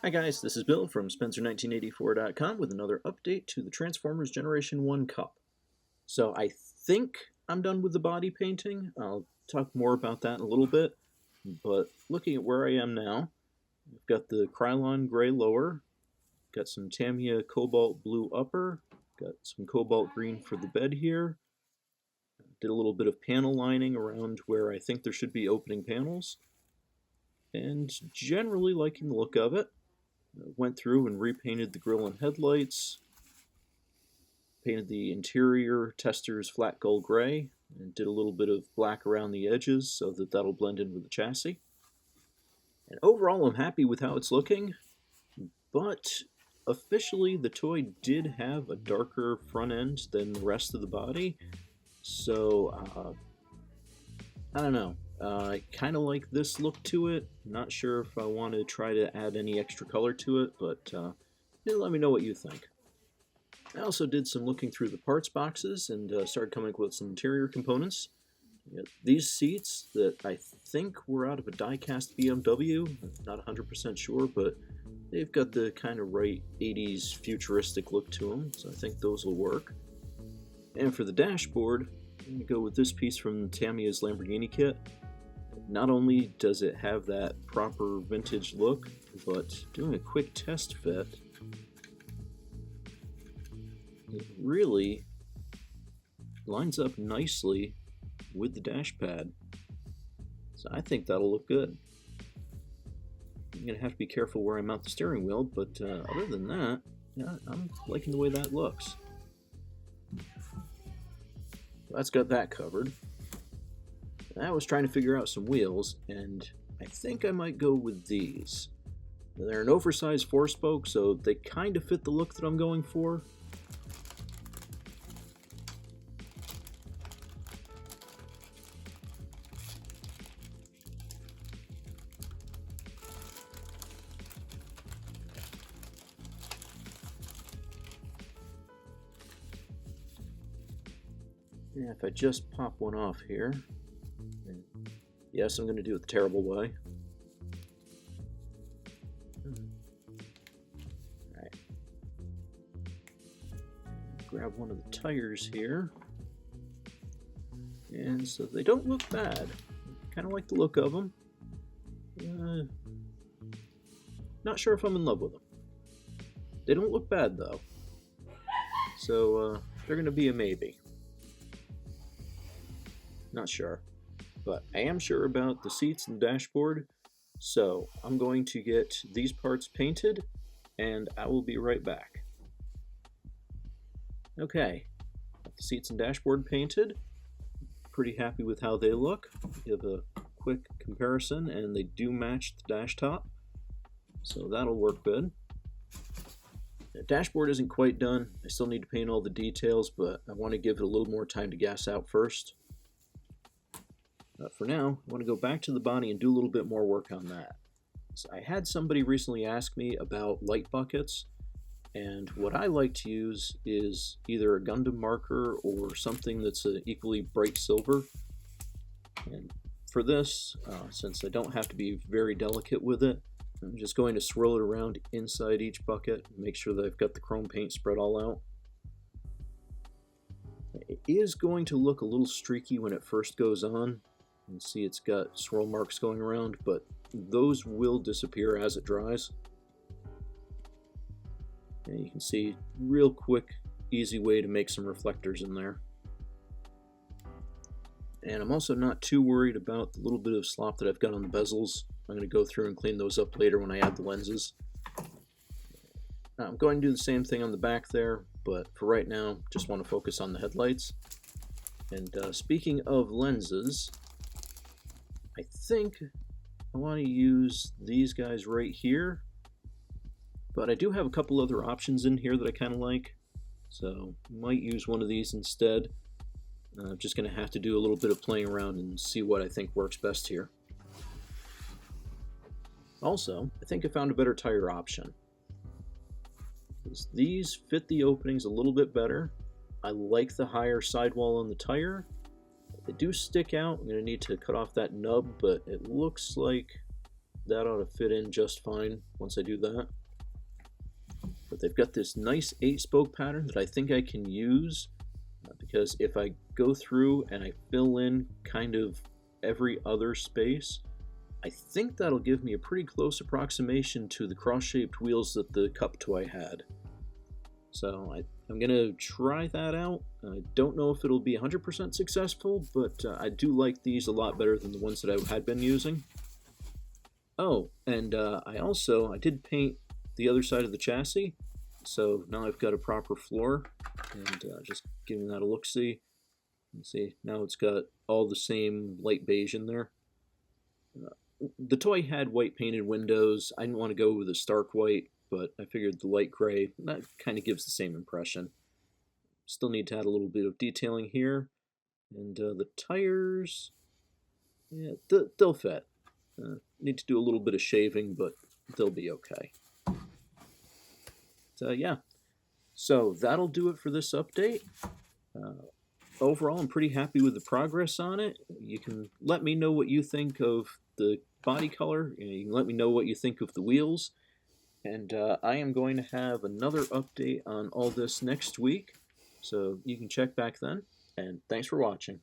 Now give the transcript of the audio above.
Hi guys, this is Bill from Spencer1984.com with another update to the Transformers Generation 1 Cup. So I think I'm done with the body painting. I'll talk more about that in a little bit, but looking at where I am now, I've got the Krylon gray lower, got some Tamiya cobalt blue upper, got some cobalt green for the bed here, did a little bit of panel lining around where I think there should be opening panels, and generally liking the look of it. Went through and repainted the grille and headlights, painted the interior testers flat gold gray, and did a little bit of black around the edges so that that'll blend in with the chassis. And overall, I'm happy with how it's looking, but officially the toy did have a darker front end than the rest of the body, so I don't know. I kind of like this look to it. Not sure if I want to try to add any extra color to it, but let me know what you think. I also did some looking through the parts boxes and started coming up with some interior components. These seats that I think were out of a die-cast BMW, not 100% sure, but they've got the kind of right 80s futuristic look to them, so I think those will work. And for the dashboard, I'm going to go with this piece from Tamiya's Lamborghini kit. Not only does it have that proper vintage look, but doing a quick test fit, it really lines up nicely with the dash pad. So I think that'll look good. I'm going to have to be careful where I mount the steering wheel, but other than that, yeah, I'm liking the way that looks. That's got that covered. I was trying to figure out some wheels, and I think I might go with these. They're an oversized 4-spoke, so they kind of fit the look that I'm going for. Yeah, if I just pop one off here. Yes, I'm going to do it the terrible way. Alright. Grab one of the tires here. And so they don't look bad. Kind of like the look of them. Not sure if I'm in love with them. They don't look bad though. So they're going to be a maybe. Not sure. But I am sure about the seats and dashboard, so I'm going to get these parts painted, and I will be right back. Okay, got the seats and dashboard painted. Pretty happy with how they look. Give a quick comparison, and they do match the dash top, so that'll work good. The dashboard isn't quite done. I still need to paint all the details, but I want to give it a little more time to gas out first. For now, I want to go back to the body and do a little bit more work on that. So I had somebody recently ask me about light buckets, and what I like to use is either a Gundam marker or something that's an equally bright silver. And for this, since I don't have to be very delicate with it, I'm just going to swirl it around inside each bucket and make sure that I've got the chrome paint spread all out. It is going to look a little streaky when it first goes on. You can see it's got swirl marks going around, but those will disappear as it dries. And you can see real quick, easy way to make some reflectors in there. And I'm also not too worried about the little bit of slop that I've got on the bezels. I'm going to go through and clean those up later when I add the lenses. Now, I'm going to do the same thing on the back there, but for right now, just want to focus on the headlights. And speaking of lenses, I think I want to use these guys right here, but I do have a couple other options in here that I kind of like, so might use one of these instead. I'm just going to have to do a little bit of playing around and see what I think works best here. Also, I think I found a better tire option. These fit the openings a little bit better. I like the higher sidewall on the tire. They do stick out. I'm going to need to cut off that nub, but it looks like that ought to fit in just fine once I do that. But they've got this nice 8-spoke pattern that I think I can use, because if I go through and I fill in kind of every other space, I think that'll give me a pretty close approximation to the cross-shaped wheels that the cup toy had. So I'm going to try that out. I don't know if it'll be 100% successful, but I do like these a lot better than the ones that I had been using. Oh, and I did paint the other side of the chassis, so now I've got a proper floor, and just giving that a look-see. See, now it's got all the same light beige in there. The toy had white painted windows. I didn't want to go with a stark white, but I figured the light gray, that kind of gives the same impression. Still need to add a little bit of detailing here. And the tires, yeah, they'll fit. Need to do a little bit of shaving, but they'll be okay. So yeah, so that'll do it for this update. Overall, I'm pretty happy with the progress on it. You can let me know what you think of the body color. You can let me know what you think of the wheels. And I am going to have another update on all this next week, so you can check back then. And thanks for watching.